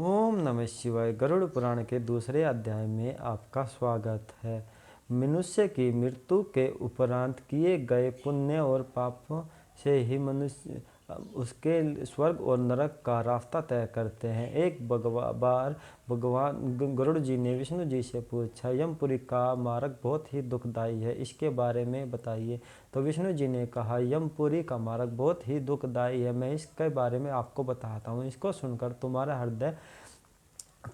ओम नमः शिवाय। गरुड़ पुराण के दूसरे अध्याय में आपका स्वागत है। मनुष्य की मृत्यु के उपरांत किए गए पुण्य और पापों से ही मनुष्य उसके स्वर्ग और नरक का रास्ता तय करते हैं। एक बार भगवान गरुड़ जी ने विष्णु जी से पूछा, यमपुरी का मार्ग बहुत ही दुखदायी है, इसके बारे में बताइए। तो विष्णु जी ने कहा, यमपुरी का मार्ग बहुत ही दुखदायी है, मैं इसके बारे में आपको बताता हूँ। इसको सुनकर तुम्हारा हृदय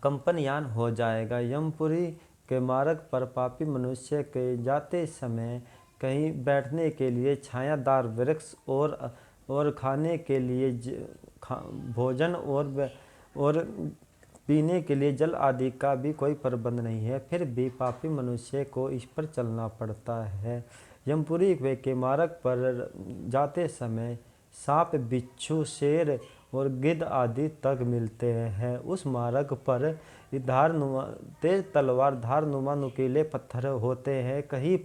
कंपनयान हो जाएगा। यमपुरी के मार्ग पर पापी मनुष्य के जाते समय कहीं बैठने के लिए छायादार वृक्ष और खाने के लिए भोजन और पीने के लिए जल आदि का भी कोई प्रबंध नहीं है। फिर भी पापी मनुष्य को इस पर चलना पड़ता है। यमपुरी के मार्ग पर जाते समय सांप, बिच्छू, शेर और गिद्ध आदि तक मिलते हैं। उस मार्ग पर तेज तलवार, धारनुमा नुकीले पत्थर होते हैं। कहीं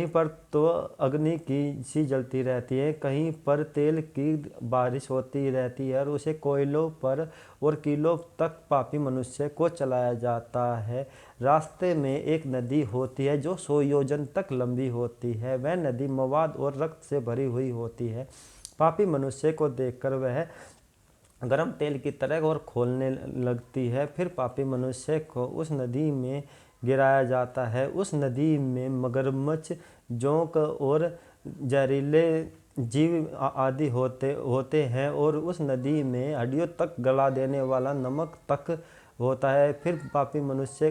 पर तो अग्नि की सी जलती रहती है, कहीं पर तेल की बारिश होती रहती है और उसे कोयलों पर और किलों तक पापी मनुष्य को चलाया जाता है। रास्ते में एक नदी होती है जो 100 योजन तक लंबी होती है। वह नदी मवाद और रक्त से भरी हुई होती है। पापी मनुष्य को देखकर वह गर्म तेल की तरह और खोलने लगती है। फिर पापी मनुष्य को उस नदी में गिराया जाता है। उस नदी में मगरमच्छ, जोंक और जहरीले जीव आदि होते हैं और उस नदी में हड्डियों तक गला देने वाला नमक तक होता है। फिर पापी मनुष्य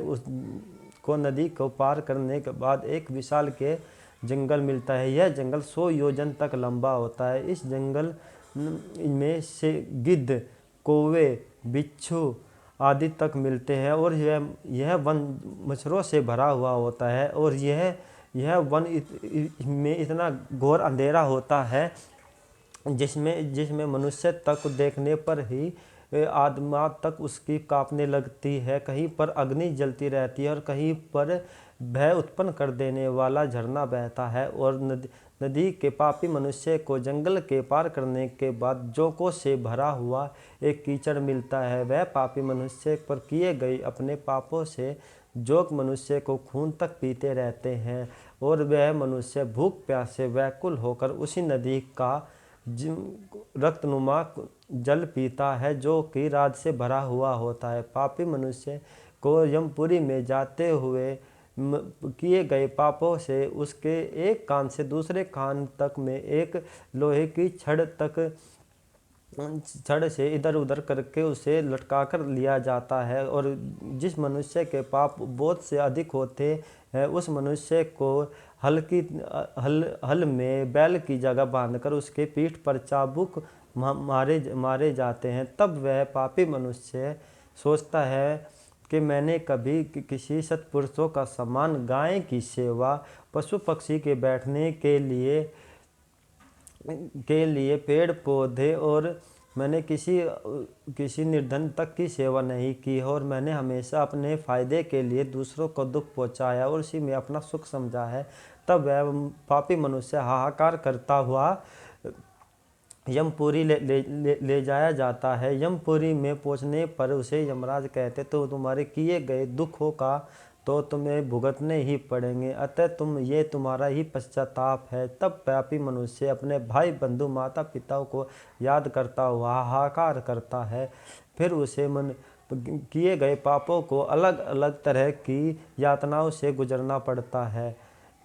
को नदी को पार करने के बाद एक विशाल के जंगल मिलता है। यह जंगल 100 योजन तक लंबा होता है। इस जंगल में से गिद्ध, कौवे, बिच्छू आदि तक मिलते हैं और यह वन मच्छरों से भरा हुआ होता है और यह वन में इतना घोर अंधेरा होता है जिसमें मनुष्य तक देखने पर ही आत्मा तक उसकी कांपने लगती है। कहीं पर अग्नि जलती रहती है और कहीं पर भय उत्पन्न कर देने वाला झरना बहता है। और नदी के पापी मनुष्य को जंगल के पार करने के बाद जोंकों से भरा हुआ एक कीचड़ मिलता है। वह पापी मनुष्य पर किए गए अपने पापों से जोंक मनुष्य को खून तक पीते रहते हैं और वह मनुष्य भूख प्यास से व्याकुल होकर उसी नदी का रक्तनुमा जल पीता है जो कि राज से भरा हुआ होता है। पापी मनुष्य को यमपुरी में जाते हुए किए गए पापों से उसके एक कान से दूसरे कान तक में एक लोहे की छड़ से इधर उधर करके उसे लटका कर लिया जाता है। और जिस मनुष्य के पाप बहुत से अधिक होते हैं उस मनुष्य को हल में बैल की जगह बांधकर उसके पीठ पर चाबुक मारे जाते हैं। तब वह पापी मनुष्य सोचता है कि मैंने कभी किसी सत्पुरुषों का सम्मान, गाय की सेवा, पशु पक्षी के बैठने के लिए पेड़ पौधे और मैंने किसी निर्धन तक की सेवा नहीं की और मैंने हमेशा अपने फायदे के लिए दूसरों को दुख पहुंचाया और उसी में अपना सुख समझा है। तब वह पापी मनुष्य हाहाकार करता हुआ यमपुरी ले जाया जाता है। यमपुरी में पहुंचने पर उसे यमराज कहते, तो तुम्हारे किए गए दुखों का तो तुम्हें भुगतने ही पड़ेंगे, अतः तुम्हारा ही पश्चाताप है। तब पापी मनुष्य अपने भाई बंधु माता पिता को याद करता हुआ हाहाकार करता है। फिर उसे किए गए पापों को अलग अलग तरह की यातनाओं से गुजरना पड़ता है।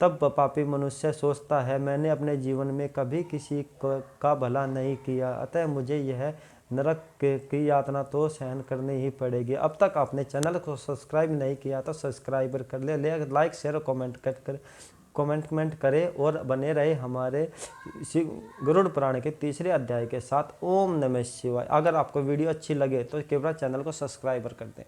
तब पापी मनुष्य सोचता है, मैंने अपने जीवन में कभी किसी का भला नहीं किया, अतः मुझे यह नरक की यातना तो सहन करनी ही पड़ेगी। अब तक आपने चैनल को सब्सक्राइब नहीं किया तो सब्सक्राइबर कर ले, लाइक शेयर और कमेंट करें और बने रहे हमारे गरुड़ पुराण के तीसरे अध्याय के साथ। ओम नमः शिवाय। अगर आपको वीडियो अच्छी लगे तो कृपया चैनल को सब्सक्राइबर कर दें।